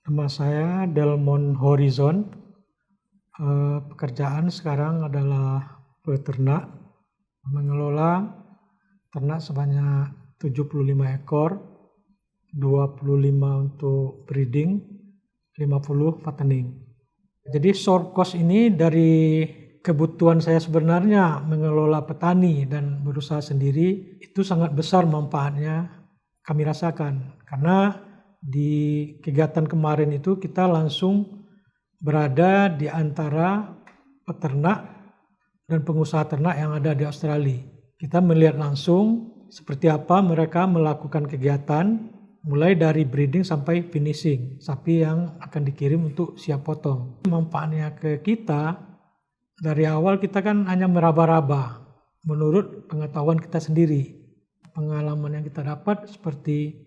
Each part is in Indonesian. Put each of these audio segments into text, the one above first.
Nama saya Delmon Horizon. Pekerjaan sekarang adalah peternak, mengelola ternak sebanyak 75 ekor, 25 untuk breeding, 50 fattening. Jadi source cost ini dari kebutuhan saya sebenarnya mengelola petani dan berusaha sendiri, itu sangat besar manfaatnya kami rasakan. Karena di kegiatan kemarin itu kita langsung berada di antara peternak dan pengusaha ternak yang ada di Australia. Kita melihat langsung seperti apa mereka melakukan kegiatan mulai dari breeding sampai finishing sapi yang akan dikirim untuk siap potong. Manfaatnya ke kita, dari awal kita kan hanya meraba-raba menurut pengetahuan kita sendiri. Pengalaman yang kita dapat seperti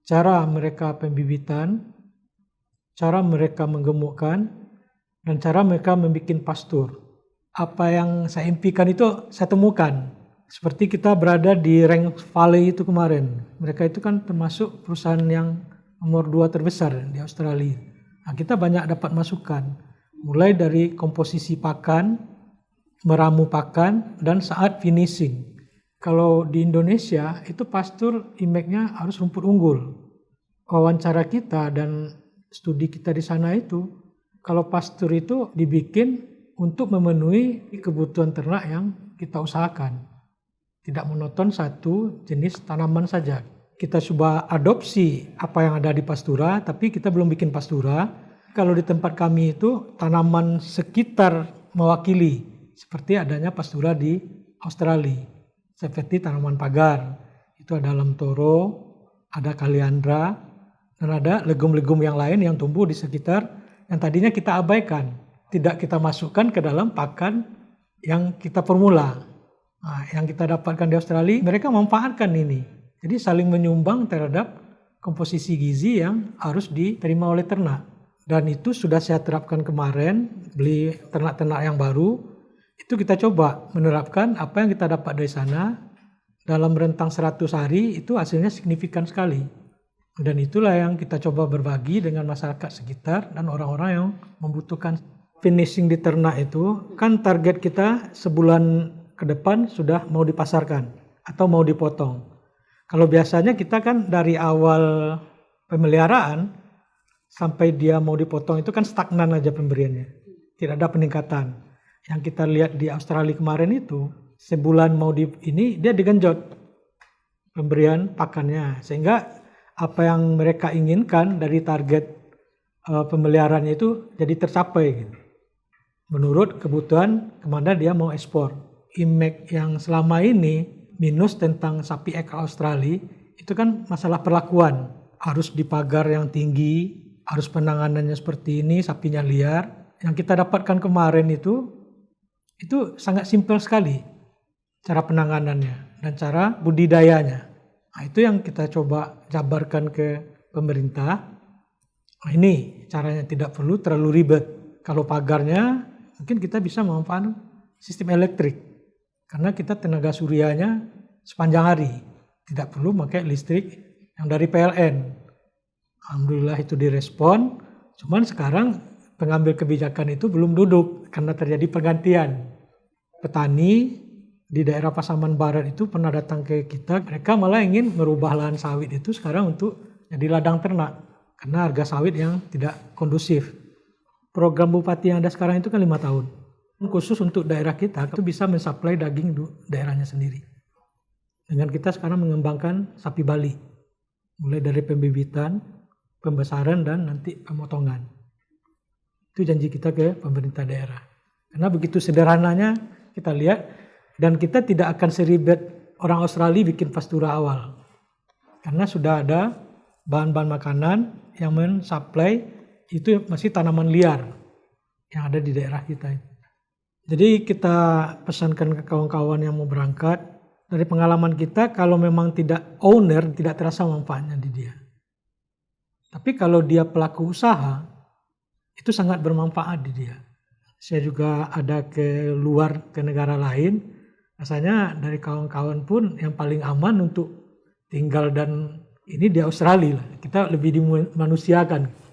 cara mereka pembibitan, cara mereka menggemukkan, dan cara mereka membuat pastur. Apa yang saya impikan itu saya temukan. Seperti kita berada di Range Valley itu kemarin. Mereka itu kan termasuk perusahaan yang nomor 2 terbesar di Australia. Nah, kita banyak dapat masukan. Mulai dari komposisi pakan, meramu pakan, dan saat finishing. Kalau di Indonesia itu pastur imeknya harus rumput unggul. Wawancara kita dan studi kita di sana itu, kalau pastur itu dibikin untuk memenuhi kebutuhan ternak yang kita usahakan. Tidak monoton satu jenis tanaman saja. Kita coba adopsi apa yang ada di pastura, tapi kita belum bikin pastura. Kalau di tempat kami itu tanaman sekitar mewakili, seperti adanya pastura di Australia. Seperti tanaman pagar, itu ada lemtoro, ada kaliandra, dan ada legum-legum yang lain yang tumbuh di sekitar yang tadinya kita abaikan. Tidak kita masukkan ke dalam pakan yang kita formula. Nah, yang kita dapatkan di Australia, mereka memanfaatkan ini. Jadi saling menyumbang terhadap komposisi gizi yang harus diterima oleh ternak. Dan itu sudah saya terapkan kemarin, beli ternak-ternak yang baru. Itu kita coba menerapkan apa yang kita dapat dari sana. Dalam rentang 100 hari itu hasilnya signifikan sekali. Dan itulah yang kita coba berbagi dengan masyarakat sekitar dan orang-orang yang membutuhkan. Finishing di ternak itu kan target kita sebulan ke depan sudah mau dipasarkan atau mau dipotong. Kalau biasanya kita kan dari awal pemeliharaan sampai dia mau dipotong itu kan stagnan aja pemberiannya. Tidak ada peningkatan. Yang kita lihat di Australia kemarin itu sebulan mau ini dia digenjot pemberian pakannya, sehingga apa yang mereka inginkan dari target pemeliharaannya itu jadi tercapai gitu. Menurut kebutuhan kemana dia mau ekspor. Impact yang selama ini minus tentang sapi ekor Australia itu kan masalah perlakuan. Harus dipagar yang tinggi, harus penanganannya seperti ini, sapinya liar. Yang kita dapatkan kemarin itu sangat simpel sekali cara penanganannya dan cara budidayanya. Nah, itu yang kita coba jabarkan ke pemerintah. Nah, ini caranya tidak perlu terlalu ribet. Kalau pagarnya mungkin kita bisa memanfaatkan sistem elektrik. Karena kita tenaga suryanya sepanjang hari. Tidak perlu pakai listrik yang dari PLN. Alhamdulillah itu direspon. Cuman sekarang pengambil kebijakan itu belum duduk karena terjadi pergantian. Petani di daerah Pasaman Barat itu pernah datang ke kita. Mereka malah ingin merubah lahan sawit itu sekarang untuk jadi ladang ternak. Karena harga sawit yang tidak kondusif. Program Bupati yang ada sekarang itu kan 5 tahun. Khusus untuk daerah kita itu bisa mensuplai daging daerahnya sendiri. Dengan kita sekarang mengembangkan sapi Bali. Mulai dari pembibitan, pembesaran, dan nanti pemotongan. Itu janji kita ke pemerintah daerah. Karena begitu sederhananya kita lihat, dan kita tidak akan seribet orang Australia bikin pastura awal. Karena sudah ada bahan-bahan makanan yang mensuplai itu masih tanaman liar yang ada di daerah kita. Jadi kita pesankan ke kawan-kawan yang mau berangkat, dari pengalaman kita kalau memang tidak owner, tidak terasa manfaatnya di dia. Tapi kalau dia pelaku usaha, itu sangat bermanfaat di dia. Saya juga ada ke luar, ke negara lain, rasanya dari kawan-kawan pun yang paling aman untuk tinggal dan ini di Australia lah. Kita lebih dimanusiakan.